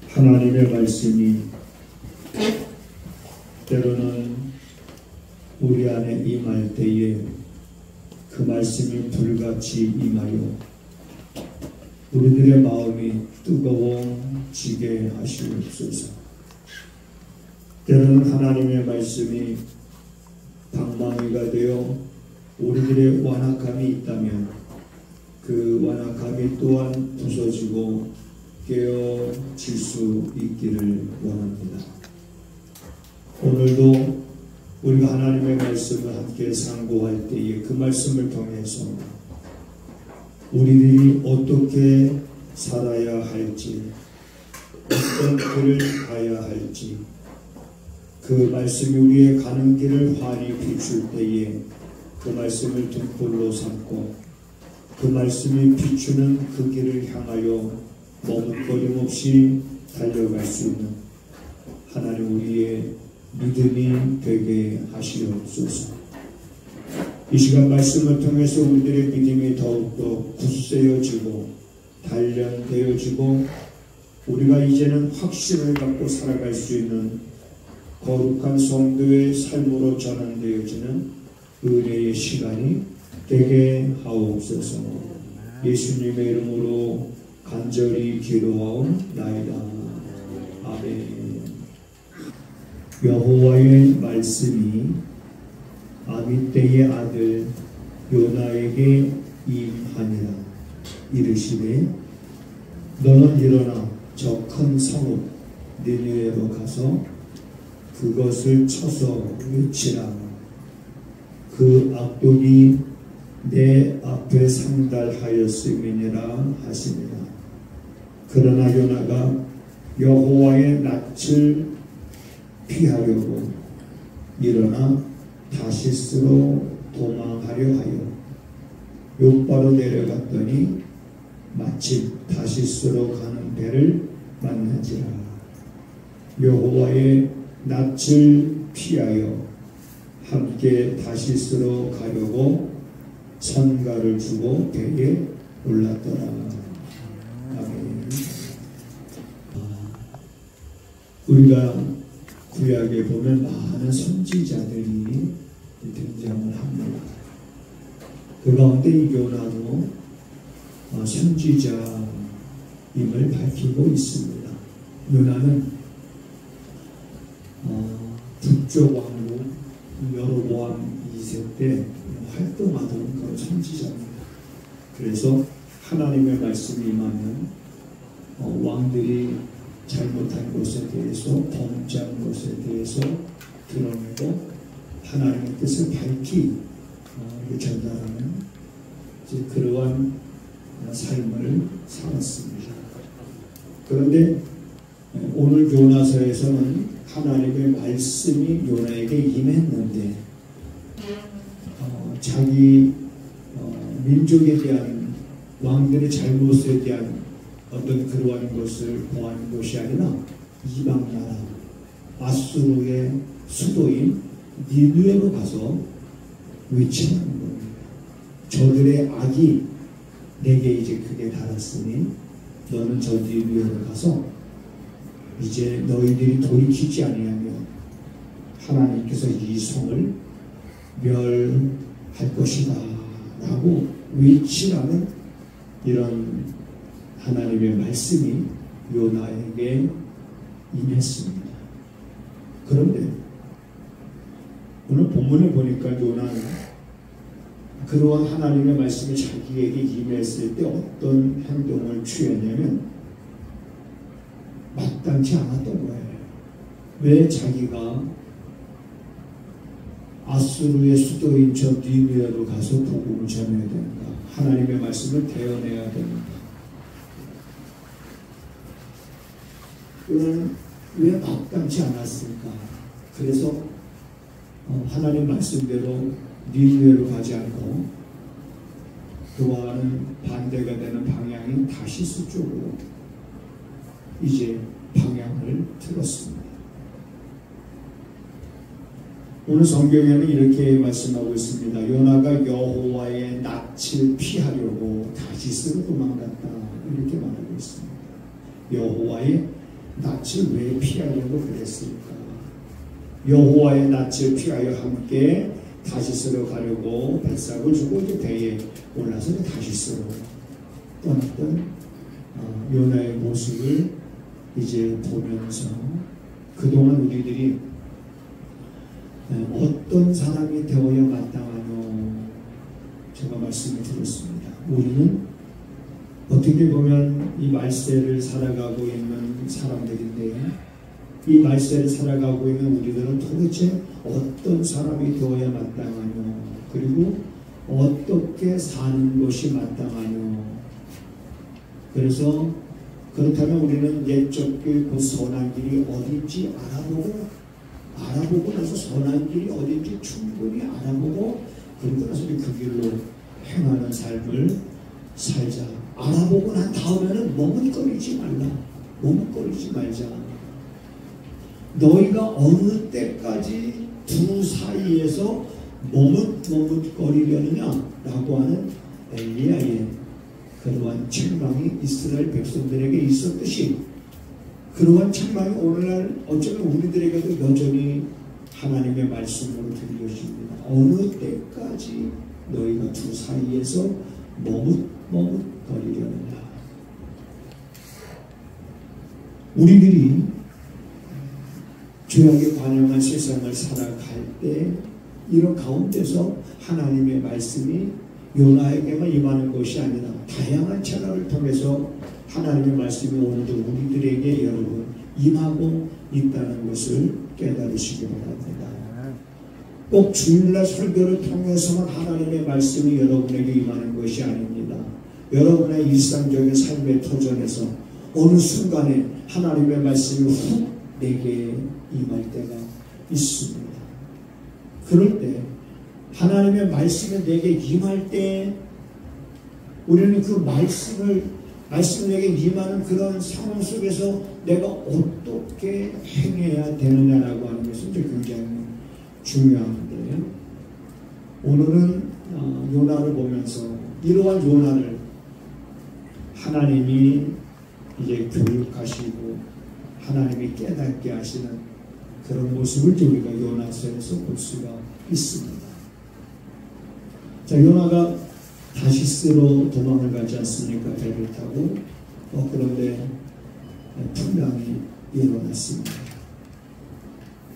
하나님의 말씀이 때로는 우리 안에 임할 때에 그 말씀이 불같이 임하여 우리들의 마음이 뜨거워지게 하시옵소서. 때로는 하나님의 말씀이 방망이가 되어 우리들의 완악함이 있다면 그 완악함이 또한 부서지고 깨어질 수 있기를 원합니다. 오늘도 우리가 하나님의 말씀을 함께 상고할 때에 그 말씀을 통해서 우리들이 어떻게 살아야 할지, 어떤 길을 가야 할지, 그 말씀이 우리의 가는 길을 환히 비출 때에 그 말씀을 등불로 삼고 그 말씀이 비추는 그 길을 향하여 머뭇거림 없이 달려갈 수 있는 하나님 우리의 믿음이 되게 하시옵소서. 이 시간 말씀을 통해서 우리들의 믿음이 더욱더 굳세어지고 단련되어지고 우리가 이제는 확신을 갖고 살아갈 수 있는 거룩한 성도의 삶으로 전환되어지는 은혜의 시간이 되게 하옵소서. 예수님의 이름으로 간절히 기도하옵나이다. 아멘. 여호와의 말씀이 아미떼의 아들 요나에게 임하니라. 이르시되 너는 일어나 저 큰 성읍 니느웨로 가서 그것을 쳐서 외치라. 그 악독이 내 앞에 상달하였음이니라 하시니라. 그러나 요나가 여호와의 낯을 피하려고 일어나 다시스로 도망하려 하여 욥바로 내려갔더니 마침 다시스로 가는 배를 만나지라. 여호와의 낯을 피하여 함께 다시스로 가려고 선가를 주고 배에 올랐더라. 아멘. 우리가 구약에 보면 많은 선지자들이 등장을 합니다. 그 가운데 이 요나도 선지자임을 밝히고 있습니다. 요나는 북쪽 왕국 여로보암 2세 때 활동하던 그런 선지자입니다. 그래서 하나님의 말씀이 임하면 왕들이 잘못한 것에 대해서, 범죄한 것에 대해서 드러내고 하나님의 뜻을 밝히 전달하는 그러한 삶을 살았습니다. 그런데 오늘 요나서에서는 하나님의 말씀이 요나에게 임했는데 자기 민족에 대한 왕들의 잘못에 대한 어떤 그러한 것을 보하는 것이 아니라 이방나라 아수르의 수도인 니느웨로 가서 외치는 겁니다. 저들의 악이 내게 이제 크게 달았으니 너는 저 니느웨로 가서 이제 너희들이 돌이키지 아니하면 하나님께서 이 성을 멸할 것이다 라고 외치라는 이런 하나님의 말씀이 요나에게 임했습니다. 그런데 오늘 본문에 보니까 요나는 그러한 하나님의 말씀이 자기에게 임했을 때 어떤 행동을 취했냐면 마땅치 않았던 거예요. 왜 자기가 아수르의 수도인 저 니느웨로 가서 복음을 전해야 되는가? 하나님의 말씀을 대언해야 되는가? 그는 왜 마땅치 않았을까? 그래서 하나님 말씀대로 니느웨로 가지 않고 그와는 반대가 되는 방향인 다시스 쪽으로 이제 방향을 틀었습니다. 오늘 성경에는 이렇게 말씀하고 있습니다. 요나가 여호와의 낯을 피하려고 다시스로 도망갔다 이렇게 말하고 있습니다. 여호와의 낯을 왜 피하려고 그랬을까? 여호와의 낯을 피하여 함께 다시스로 가려고 뱃삭을 주고 이제 배에 올라서 다시스로 떠났던 요나의 모습을 이제 보면서 그동안 우리들이 어떤 사람이 되어야 마땅하노 제가 말씀을 드렸습니다. 우리는 어떻게 보면 이 말세를 살아가고 있는 사람들인데 이 말세를 살아가고 있는 우리들은 도대체 어떤 사람이 되어야 마땅하뇨? 그리고 어떻게 사는 것이 마땅하뇨? 그래서 그렇다면 우리는 옛적 그 선한 길이 어딘지 알아보고 나서 선한 길이 어딘지 충분히 알아보고 그리고 나서 그 길로 행하는 삶을 살자. 알아보고 난 다음에는 머뭇거리지 말자. 너희가 어느 때까지 두 사이에서 머뭇거리려느냐 라고 하는 엘리야의 그러한 책망이 이스라엘 백성들에게 있었듯이 그러한 책망이 오늘날 어쩌면 우리들에게도 여전히 하나님의 말씀으로 들려집니다. 어느 때까지 너희가 두 사이에서 머뭇거리려느냐. 우리들이 죄악에 관영한 세상을 살아갈 때 이런 가운데서 하나님의 말씀이 요나에게만 임하는 것이 아니라 다양한 채널을 통해서 하나님의 말씀이 오늘도 우리들에게 여러분 임하고 있다는 것을 깨달으시기 바랍니다. 꼭 주일날 설교를 통해서만 하나님의 말씀이 여러분에게 임하는 것이 아닙니다. 여러분의 일상적인 삶의 터전에서 어느 순간에 하나님의 말씀이 훅 내게 임할 때가 있습니다. 그럴 때 하나님의 말씀이 내게 임할 때 우리는 그 말씀이 내게 임하는 그런 상황 속에서 내가 어떻게 행해야 되느냐라고 하는 것은 굉장히 중요한데 오늘은 요나를 보면서 이러한 요나를 하나님이 이제 교육하시고 하나님이 깨닫게 하시는 그런 모습을 우리가 요나서에서 볼 수가 있습니다. 자, 요나가 다시스로 도망을 가지 않습니까? 배를 타고 그런데 풍랑이 일어났습니다.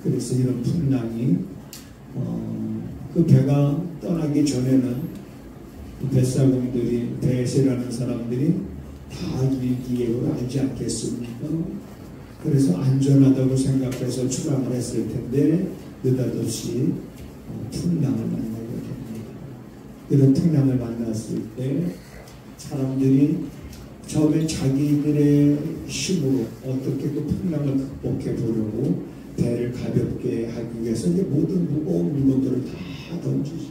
그래서 이런 풍랑이 그 배가 떠나기 전에는 뱃사공들이 배세라는 사람들이 다 위기를 알지 않겠습니까? 그래서 안전하다고 생각해서 출항을 했을 텐데 느닷없이 풍랑을 만나게 됩니다. 이런 풍랑을 만났을 때 사람들이 처음에 자기들의 힘으로 어떻게 그 풍랑을 극복해 보려고 배를 가볍게 하기 위해서 이제 모든 무거운 물건들을 다 던지죠.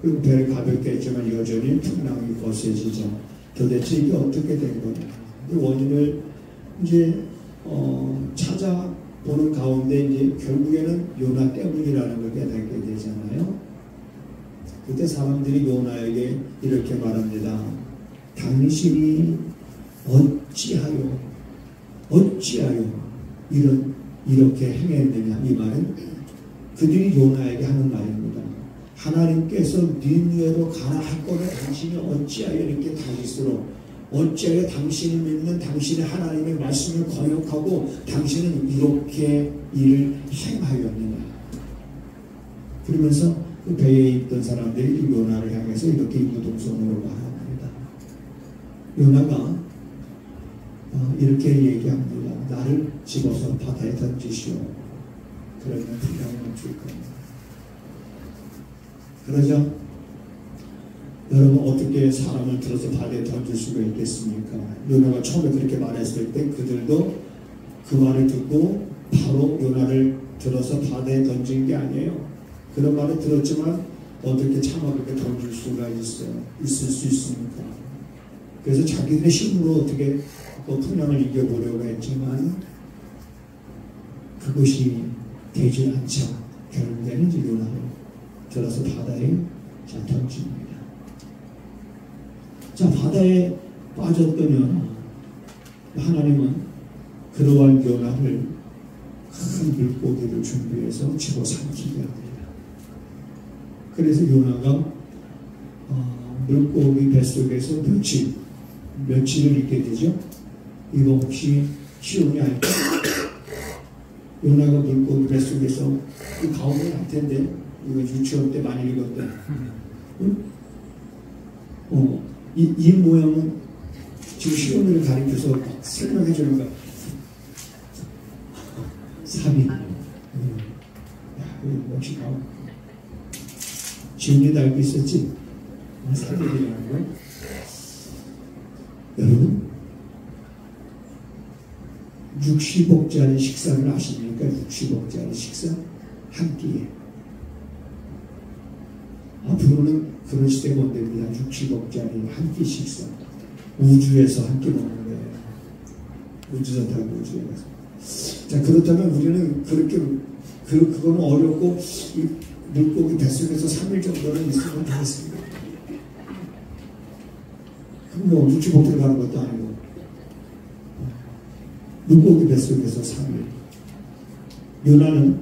그리고 배를 가볍게 했지만 여전히 풍랑이 거세지죠. 도대체 이게 어떻게 된 거냐. 이 원인을 이제 찾아보는 가운데 이제 결국에는 요나 때문이라는 걸 깨닫게 되잖아요. 그때 사람들이 요나에게 이렇게 말합니다. 당신이 어찌하여 이렇게 행했느냐. 이 말은 그들이 요나에게 하는 말입니다. 하나님께서 니느웨로 가라 할 거를 당신이 어찌하여 이렇게 다시스로 어찌하여 당신이 믿는 당신의 하나님의 말씀을 거역하고 당신은 이렇게 일을 행하였느냐. 그러면서 그 배에 있던 사람들이 요나를 향해서 이렇게 이구동성으로 말합니다. 요나가 이렇게 얘기합니다. 나를 집어서 바다에 던지시오. 그러면 풍랑이 멈출 겁니다. 그러자 여러분 어떻게 사람을 들어서 바다에 던질 수가 있겠습니까? 요나가 처음에 그렇게 말했을 때 그들도 그 말을 듣고 바로 요나를 들어서 바다에 던진 게 아니에요. 그런 말을 들었지만 어떻게 차마 그렇게 던질 수가 있을 수 있습니까? 그래서 자기들의 힘으로 어떻게 그 풍랑을 이겨보려고 했지만 그것이 되지 않자 결국에는 이제 요나를 들어서 바다에 던집니다. 자, 바다에 빠졌더니 하나님은 그러한 요나를 큰 물고기를 준비해서 집어삼키게 합니다. 그래서 요나가 물고기 뱃속에서 며칠을 있게 되죠. 이거 혹시 쉬운이 아닐까? 요나가 물고기 뱃속에서 이 가오는 할 텐데 이거 유치원 때 많이 읽었대. 응? 이 모양은 지금 시온을 가리켜서 설명해 주는 거야. 3일. 야, 이거 역시 가오. 지훈이도 알고 있었지? 3일이라는 거. 여러분, 60억짜리 식사를 아십니까? 60억짜리 식사? 한 끼에. 앞으로는 그런 시대가 온답니다. 60억짜리 한 끼 식사. 우주에서 한 끼 먹는 거예요. 우주선 타고 우주에 가서. 자, 그렇다면 우리는 그렇게, 그거는 어렵고, 물고기 뱃속에서 3일 정도는 있으면 되겠습니다. 그럼 뭐 60억 들어가는 것도 아니고. 물고기 뱃속에서 3일. 요나는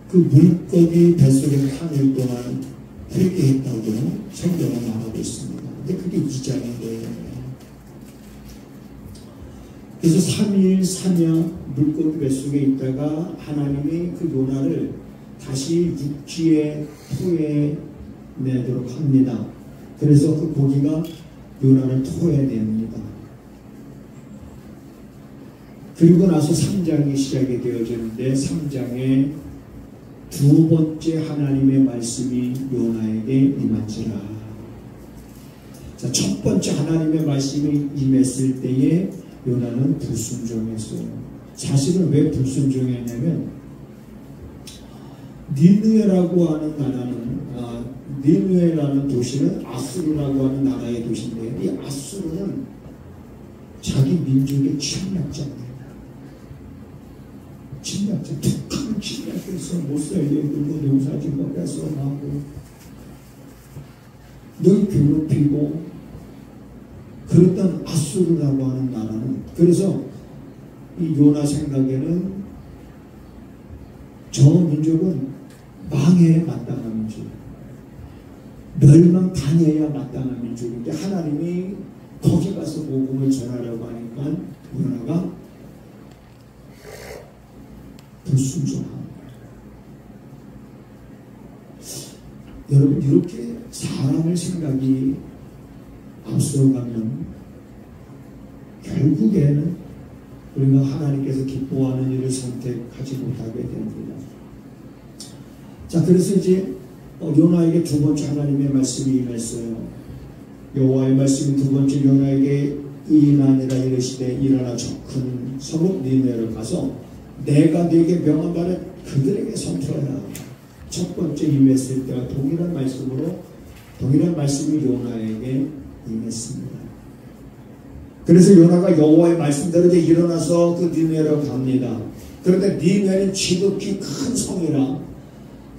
그 물고기 뱃속에서 3일 동안 회개했다고 성경은 말하고 있습니다. 근데 그게 2장인 거예요. 그래서 3일 3야 물고기 뱃속에 있다가 하나님이 그 요나를 다시 육지에 토해내도록 합니다. 그래서 그 고기가 요나를 토해냅니다. 그리고 나서 3장이 시작이 되어지는데 3장에 두 번째 하나님의 말씀이 요나에게 임한지라. 자, 첫 번째 하나님의 말씀이 임했을 때에 요나는 불순종했어요. 사실은 왜 불순종했냐면 니느웨라고 하는 나라는 니느웨라는 도시는 아수르라고 하는 나라의 도시인데 이 아수르는 자기 민족의 침략자입니다. 침략자, 북한 침략해서 못 살게 굴고 농사짓고 뺏어가고 늘 괴롭히고 그랬던 아수르라고 하는 나라는 그래서 이 요나 생각에는 저 민족은 망해야 마땅한 민족, 멸망 당해야 마땅한 민족인데 하나님이 거기 가서 복음을 전하려고 하니까 요나가 불순종합니다. 여러분 이렇게 사람의 생각이 앞서가면 결국에는 우리가 하나님께서 기뻐하는 일을 선택하지 못하게 됩니다. 자, 그래서 이제 요나에게 두 번째 하나님의 말씀이 임했어요. 여호와의 말씀이 두 번째 요나에게 의인하니라 이르시되 일어나 저 큰 성읍 니느웨로 가서 내가 네게 명한 바를 그들에게 선포하라. 첫 번째 임했을 때와 동일한 말씀이 요나에게 임했습니다. 그래서 요나가 여호와의 말씀대로 일어나서 그 니느웨로 갑니다. 그런데 니느웨는 지극히 큰 성이라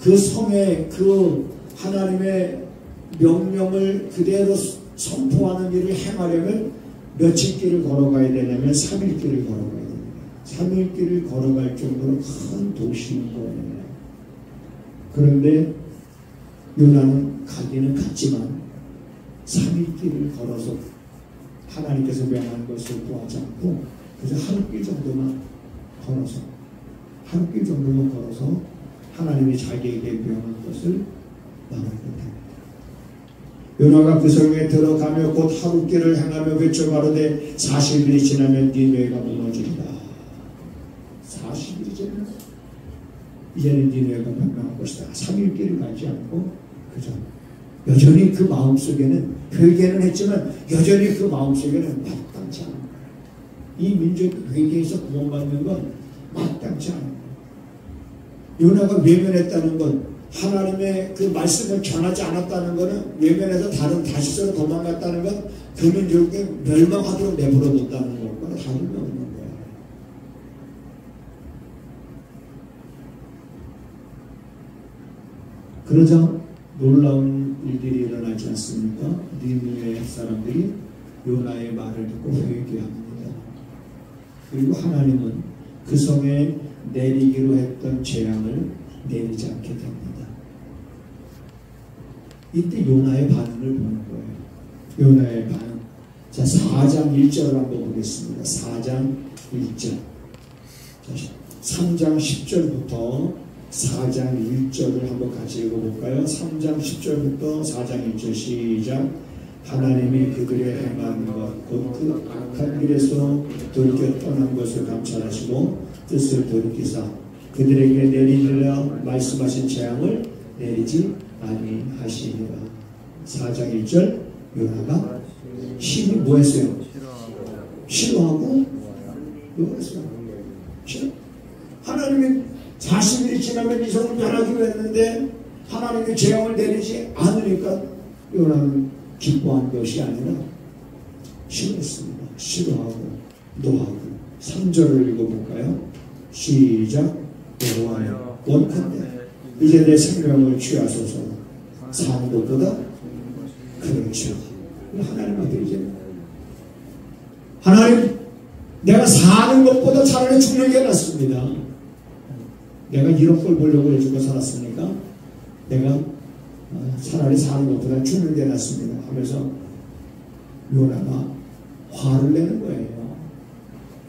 그 성에 그 하나님의 명령을 그대로 선포하는 일을 행하려면 며칠 길을 걸어가야 되냐면 3일 길을 걸어가야 됩니다. 3일 길을 걸어갈 정도로 큰 도시인 거예요. 그런데 요나는 가기는 갔지만 3일 길을 걸어서 하나님께서 명한 것을 구하지 않고 그래서 하루길 정도만 걸어서 하나님이 자기에게 명한 것을 나누게 됩니다. 요나가 그 성에 들어가며 곧 하루길을 행하며 외쳐 가로되 40일이 지나면 니느웨가 무너지리라. 40일이 지나면 이제는 니느웨가 멸망할 것이다. 3일 길을 가지 않고 그저 여전히 그 마음속에는 회개는 했지만 여전히 그 마음속에는 마땅치 않은 거예요. 이 민족 회개에서 구원받는 건 마땅치 않은 거예요. 요나가 외면했다는 건 하나님의 그 말씀을 전하지 않았다는 것은 외면해서 다른 다시스로 도망갔다는 건 그 민족이 멸망하도록 내버려뒀다는 것과는 다름이 없는 거예요. 그러자 놀라운 일들이 일어나지 않습니까? 니느웨 사람들이 요나의 말을 듣고 회개합니다. 그리고 하나님은 그 성에 내리기로 했던 재앙을 내리지 않게 됩니다. 이때 요나의 반응을 보는 거예요. 요나의 반응. 자, 4장 1절을 한번 보겠습니다. 4장 1절. 3장 10절부터 4장 1절을 한번 같이 읽어볼까요? 3장 10절부터 4장 1절 시작. 하나님이 그들의 행한 것, 곧 그 악한 길에서 돌이켜 떠난 것을 감찰하시고 뜻을 돌이키사 그들에게 내리리라 말씀하신 재앙을 내리지 아니하시니라. 4장 1절. 요나가 심히 뭐 했어요? 싫어하고 요했어요. 싫어. 하나님이 40일이 지나면 이 성을 멸하기로 했는데 하나님이 재앙을 내리지 않으니까 요나는 기뻐한 것이 아니라 싫어했습니다. 싫어하고 노하고. 3절을 읽어볼까요? 시작. 여호와여 원컨대 이제 내 생명을 취하소서. 사는 것보다 그렇죠. 하나님 앞에 이제 하나님, 내가 사는 것보다 차라리 죽는 게 낫습니다. 내가 이런 걸 보려고 해주고 살았으니까 내가 차라리 사는 것보다 죽는 게 낫습니다 하면서 요나가 화를 내는 거예요.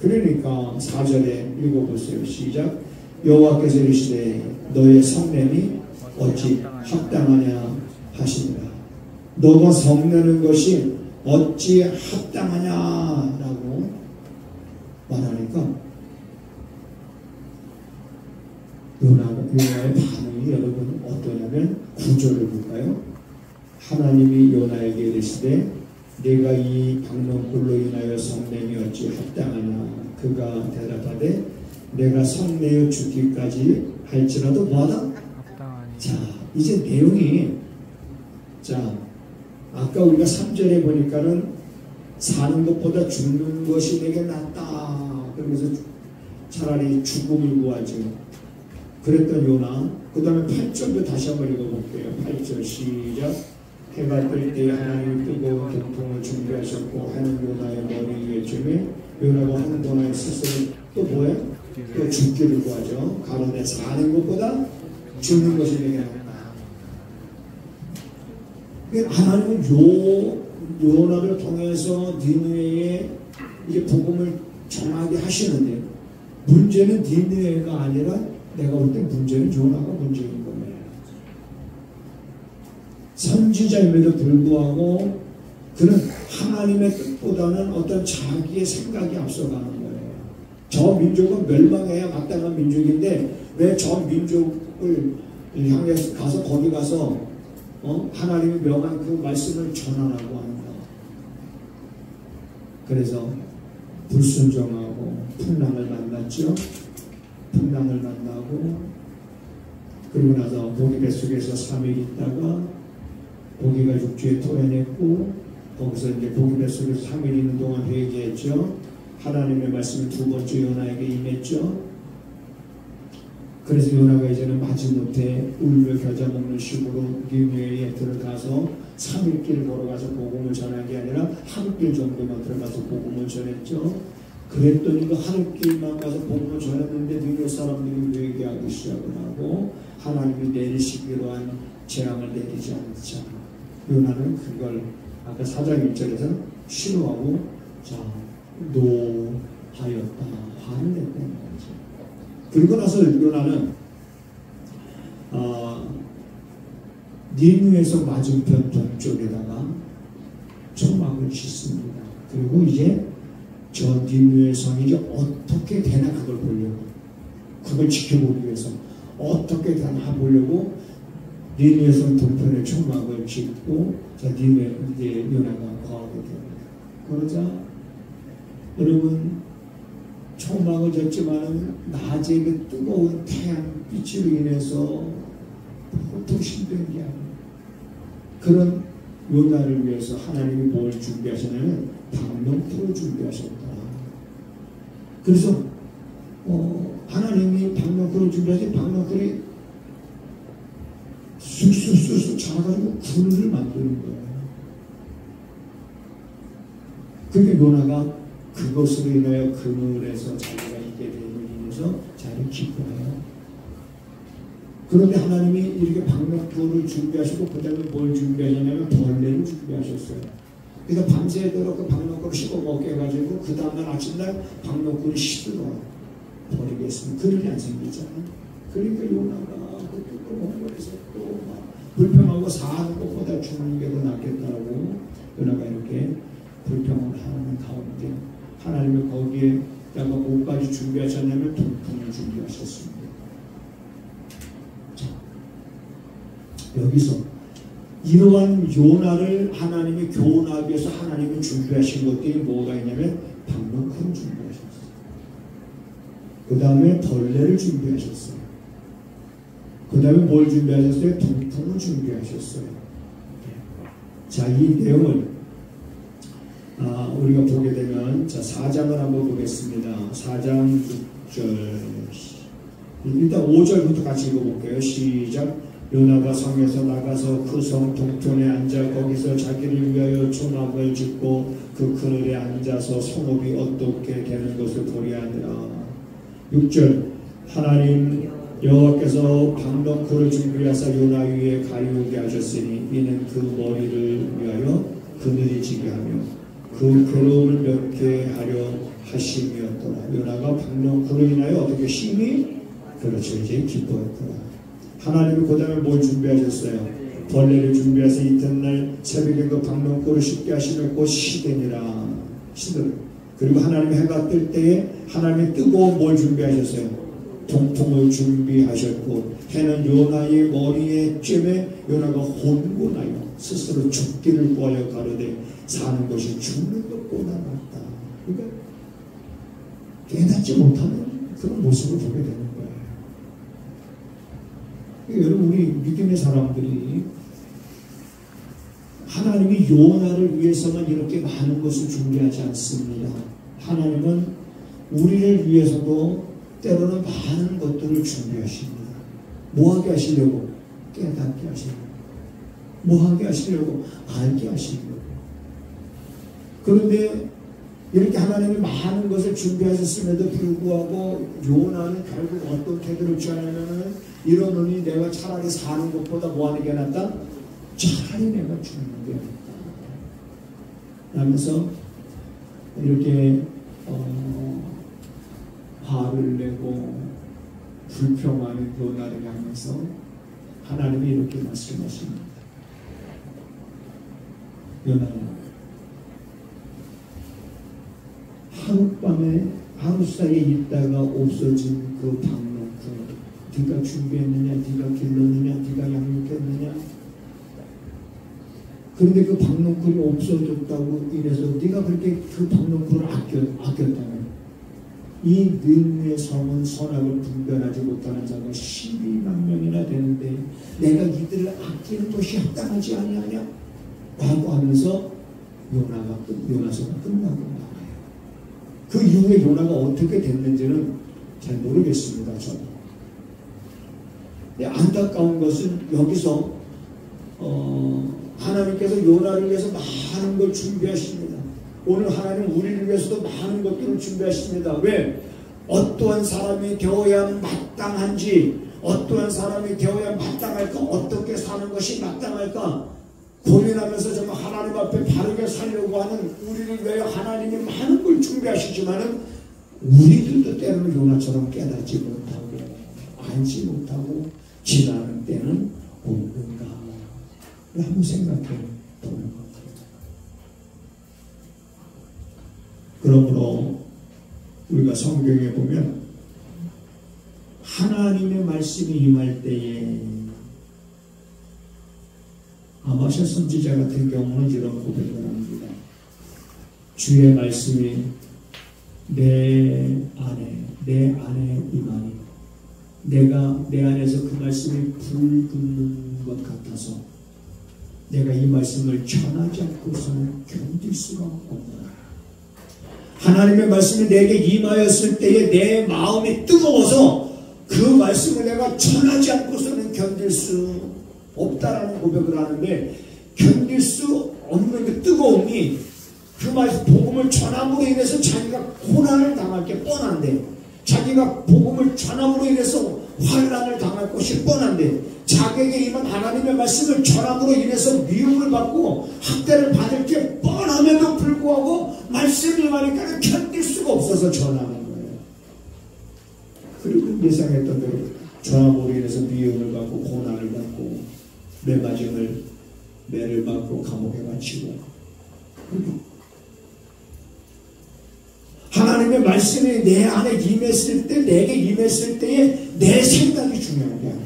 그러니까 4절에 읽어보세요. 시작. 여호와께서 이르시되 너의 성냄이 어찌 합당하냐 하시니라. 너가 성내는 것이 어찌 합당하냐라고 말하니까 요나의 반응이 여러분 어떠냐면 9절을 볼까요? 하나님이 요나에게 이르시되 내가 이 박농불로 인하여 성냄이 어찌 합당하냐. 그가 대답하되 내가 성내어 죽기까지 할지라도 뭐하다? 자, 이제 내용이, 자, 아까 우리가 3절에 보니까는 사는 것보다 죽는 것이 내게 낫다 그러면서 차라리 죽음을 구하죠. 그랬던 요나. 그 다음에 8절도 다시 한번 읽어볼게요. 8절 시작. 해가 뜰 때 하나님이 뜨거운 동풍을 준비하셨고 하는 요나의 머리 위에쯤에 요나가 황도나의 스스로 또 뭐예요? 또 죽기를 구하죠. 가로되 사는 것보다 죽는 것이 내게 낫다. 하나님은 요나를 통해서 니느웨에 이제 복음을 전하게 하시는데 문제는 니느웨가 아니라 내가 볼 때 문제는 요나가 문제인 거예요. 선지자임에도 불구하고 그는 하나님의 뜻보다는 어떤 자기의 생각이 앞서가는 거예요. 저 민족은 멸망해야 마땅한 민족인데 왜 저 민족을 향해 가서 거기 가서 하나님이 명한 그 말씀을 전하라고 하는가. 그래서 불순종하고 풍랑을 만났죠. 풍랑을 만나고 그리고 나서 모기 뱃속에서 3일 있다가 모기가 육지에 토해냈고 거기서 이제 모기 뱃속에서 3일 있는 동안 회개했죠. 하나님의 말씀이 두 번째 요나에게 임했죠. 그래서 요나가 이제는 마지못해 울며 겨자 먹는 식으로 니느웨에 들어가서 3일길 걸어가서 복음을 전한 게 아니라 한 길 정도만 들어가서 복음을 전했죠. 그랬더니 그 한 길만 가서 복음을 전했는데 니느웨 사람들이 회개하기 시작을 하고 하나님이 내리시기로 한 재앙을 내리지 않자 요나는 그걸 아까 4장 1절에서 싫어하고 자 노하였다. 화를 냈다는 거죠. 그리고 나서 요나는 니느웨에서 맞은편 동쪽에다가 초막을 짓습니다. 그리고 이제 저 니느웨 성이 이제 어떻게 되나 그걸 보려고, 그걸 지켜보기 위해서 어떻게 되나 보려고 니느웨 성 동편에 초막을 짓고 자 니느웨 이제 요나가 거하게 됩니다. 그러자 여러분 초막을 졌지만은 낮에 그 뜨거운 태양빛으로 인해서 보통 힘든 게 아니에요. 그런 요나를 위해서 하나님이 뭘 준비하셨냐면 박농풀을 준비하셨다. 그래서 하나님이 박농풀을 준비하신 박농풀이 쑥쑥쑥쑥 자라가지고 굴을 만드는 거예요. 그게 요나가 그 그것으로 인하여 그늘에서 자기가 있게 됨을 인해서 자기를 기뻐해요. 그런데 하나님이 이렇게 박농토를 준비하시고 그 다음에 뭘 준비하셨냐면 벌레를 준비하셨어요. 그래서 밤새도록 그 박농토를 씹어 먹게 해가지고 그 다음날 아침날 박농토를 씹어 버리겠습니다. 그늘이 안 생기잖아요. 그러니까 요나가 그 뜨거운 거에서 또 막 불평하고 사는 것보다 죽는 게 더 낫겠다고 요나가 이렇게 불평을 하는 가운데 하나님이 거기에다가 뭐까지 준비하셨냐면 동풍을 준비하셨습니다. 자, 여기서 이러한 요나를 하나님이 교훈하기 위해서 하나님이 준비하신 것들이 뭐가 있냐면 박농토를 준비하셨어요. 그 다음에 벌레를 준비하셨어요. 그 다음에 뭘 준비하셨어요? 동풍을 준비하셨어요. 자, 이 내용을 우리가 보게 되면 자 4장을 한번 보겠습니다. 4장 6절 일단 5절부터 같이 읽어볼게요. 시작. 요나가 성에서 나가서 그 성 동편에 앉아 거기서 자기를 위하여 초막을 짓고 그 그늘에 앉아서 성읍이 어떻게 되는 것을 보려 하니라. 6절. 하나님 여호와께서 박농토를 준비하사 요나 위에 가리우게 하셨으니 이는 그 머리를 위하여 그늘이 지게 하며 그 괴로움을 면케 하려 하심이었더라. 요나가 박농토로 인하여 어떻게 심히 그렇죠 이제 기뻐했더라. 하나님이 그 다음에 뭘 준비하셨어요? 벌레를 준비해서 이튿날 새벽에 그 박농토를 씹게 하시며 곧 시되니라. 그리고 하나님이 해가 뜰 때에 하나님이 뜨거운 뭘 준비하셨어요? 동풍을 준비하셨고 해는 요나의 머리에 쬐매 요나가 혼곤하여 스스로 죽기를 구하여 가로되 사는 것이 죽는 것보다 낫다. 그러니까 깨닫지 못하는 그런 모습을 보게 되는 거예요. 그러니까 여러분 우리 믿음의 사람들이 하나님이 요나를 위해서만 이렇게 많은 것을 준비하지 않습니다. 하나님은 우리를 위해서도 때로는 많은 것들을 준비하십니다. 뭐하게 하시려고? 깨닫게 하시려고. 뭐하게 하시려고? 알게 하시려고. 그런데 이렇게 하나님이 많은 것을 준비하셨음에도 불구하고 요나는 결국 어떤 태도를 취하냐면은 이러느니 내가 차라리 사는 것보다 뭐하는 게 낫다? 차라리 내가 죽는 게 낫다. 라면서 이렇게 화를 내고 불평하는 요나를 향해서 하나님이 이렇게 말씀하십니다. 요나야, 하룻밤에 하루 사이에 있다가 없어진 그 박농토 네가 준비했느냐, 네가 길렀느냐, 네가 양육했느냐. 그런데 그 박농토가 없어졌다고 이래서 네가 그렇게 그 박농토를 아꼈다면 이 능의 성은 선악을 분별하지 못하는 자가 12만 명이나 되는데 내가 이들을 아끼는 것이 합당하지 아니하냐? 라고 하면서 요나서가 끝나고 나와요. 그 이후에 요나가 어떻게 됐는지는 잘 모르겠습니다. 저는. 안타까운 것은 여기서 하나님께서 요나를 위해서 많은 걸 준비하십니다. 오늘 하나님 우리를 위해서도 많은 것들을 준비하십니다. 왜? 어떠한 사람이 되어야 마땅한지, 어떠한 사람이 되어야 마땅할까, 어떻게 사는 것이 마땅할까 고민하면서 정말 하나님 앞에 바르게 살려고 하는 우리를 위하여 하나님이 많은 걸 준비하시지만은 우리들도 때로는 요나처럼 깨닫지 못하고 알지 못하고 지나는 때는 없는가 한번 생각해 보는 것. 그러므로 우리가 성경에 보면 하나님의 말씀이 임할 때에 아마샤 선지자 같은 경우는 이런 고백을 합니다. 주의 말씀이 내 안에 임하니 내가 내 안에서 그 말씀이 불 붙는 것 같아서 내가 이 말씀을 전하지 않고서는 견딜 수가 없노라. 하나님의 말씀이 내게 임하였을 때에 내 마음이 뜨거워서 그 말씀을 내가 전하지 않고서는 견딜 수 없다라는 고백을 하는데, 견딜 수 없는 그 뜨거움이 그 말씀 복음을 전함으로 인해서 자기가 고난을 당할 게 뻔한데, 자기가 복음을 전함으로 인해서 환난을 당할 것이 뻔한데, 자기에게 임한 하나님의 말씀을 전함으로 인해서 미움을 받고 학대를 받을 게 뻔함에도 불구하고 말씀이 임하니까 견딜 수가 없어서 전하는 거예요. 그리고 예상했던 대로 전함으로 인해서 미움을 받고 고난을 받고 매를 맞고 감옥에 갇히고, 하나님의 말씀이 내 안에 임했을 때, 내게 임했을 때에 내 생각이 중요한 게 아니에요.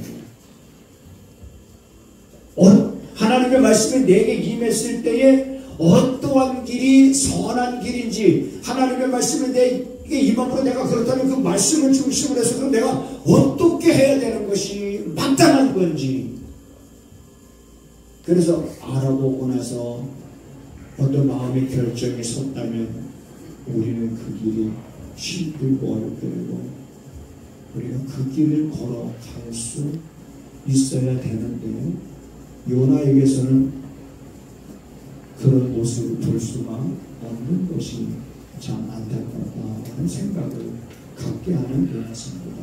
하나님의 말씀이 내게 임했을 때에 어떠한 길이 선한 길인지, 하나님의 말씀이 내게 임함으로 내가 그렇다면 그 말씀을 중심으로 해서 그럼 내가 어떻게 해야 되는 것이 마땅한 건지, 그래서 알아보고 나서 어떤 마음의 결정이 섰다면 우리는 그 길이 힘들고 어렵고 우리가 그 길을 걸어갈 수 있어야 되는데, 요나에게서는 그런 모습을 볼 수가 없는 것이 참 안타깝다는 생각을 갖게 하는 요나였습니다.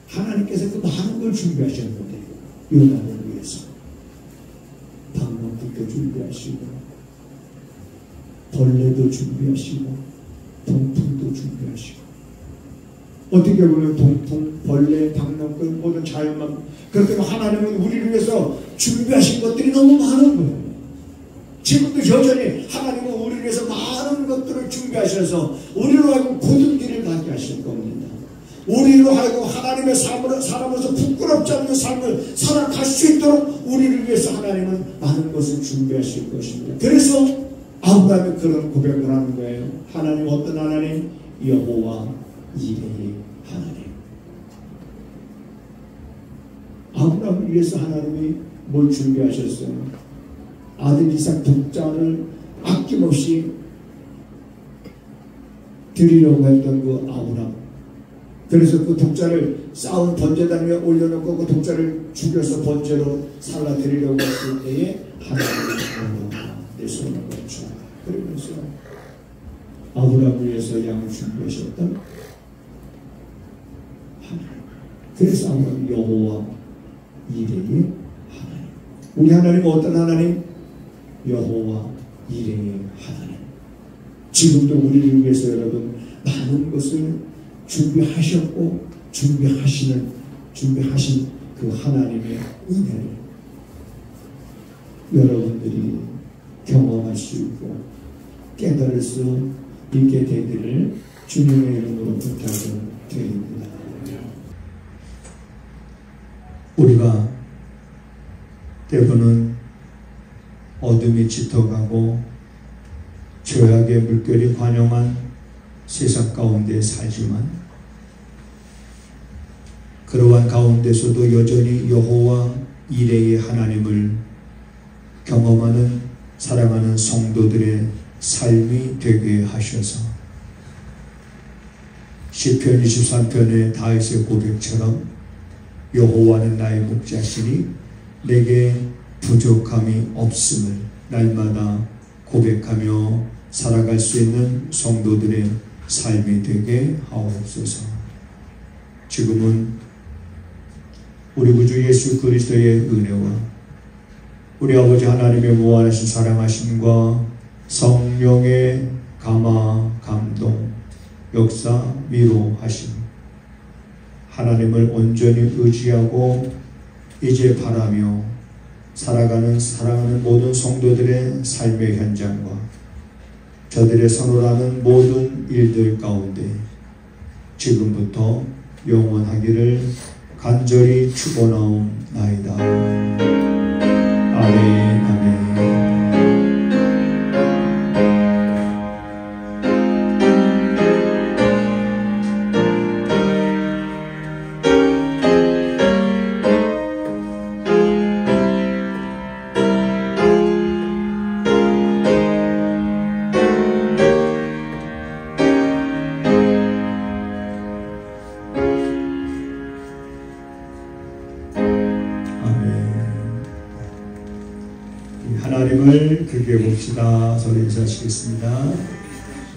하나님께서 그 많은 걸 준비하셨는데, 요나를 위해서 방랑국도 준비하시고 벌레도 준비하시고 동풍도 준비하시고, 어떻게 보면 동풍, 벌레, 방랑국 모든 자연만, 그렇게 하나님은 우리를 위해서 준비하신 것들이 너무 많은 거예요. 지금도 여전히 하나님은 우리를 위해서 많은 것들을 준비하셔서 우리로 하여금 고든 길을 가게 하실 겁니다. 우리로 하여금 하나님의 사람으로서 부끄럽지 않는 삶을 살아갈 수 있도록 우리를 위해서 하나님은 많은 것을 준비하실 것입니다. 그래서 아브라함이 그런 고백을 하는 거예요. 하나님, 어떤 하나님? 여호와 이레의 하나님. 아브라함을 위해서 하나님이 뭘 준비하셨어요? 아들 이삭 독자를 아낌없이 드리려고 했던 그 아브라함. 그래서 그 독자를 쌓은 번제단 위에 올려놓고 그 독자를 죽여서 번제로 살라드리려고 했을 때에 하나님이 내 손을 멈춰. 그러면서 아브라함을 위해서 양을 준비하셨던 하나님. 그래서 아브라함이 여호와 이레의 하나님. 우리 하나님은 어떤 하나님? 여호와 이레의 하나님. 지금도 우리를 위해서 여러분 많은 것을 준비하셨고 준비하신 그 하나님의 은혜를 여러분들이 경험할 수 있고 깨달을 수 있게 되기를 주님의 이름으로 부탁을 드립니다. 우리가 때로는 어둠이 짙어가고 죄악의 물결이 관영한 세상 가운데 살지만, 그러한 가운데서도 여전히 여호와 이레의 하나님을 경험하는 사랑하는 성도들의 삶이 되게 하셔서 시편 23편의 다윗의 고백처럼 여호와는 나의 목자시니 내게 부족함이 없음을 날마다 고백하며 살아갈 수 있는 성도들의 삶이 되게 하옵소서. 지금은 우리 구주 예수 그리스도의 은혜와 우리 아버지 하나님의 무한하신 사랑하심과 성령의 감화, 감동, 역사, 위로하심, 하나님을 온전히 의지하고 이제 바라며 살아가는 사랑하는 모든 성도들의 삶의 현장과 저들의 선호하는 모든 일들 가운데 지금부터 영원하기를 간절히 축원하옵나이다. 아멘, 아멘. 하나님을 기도해 봅시다. 서로 인사하시겠습니다.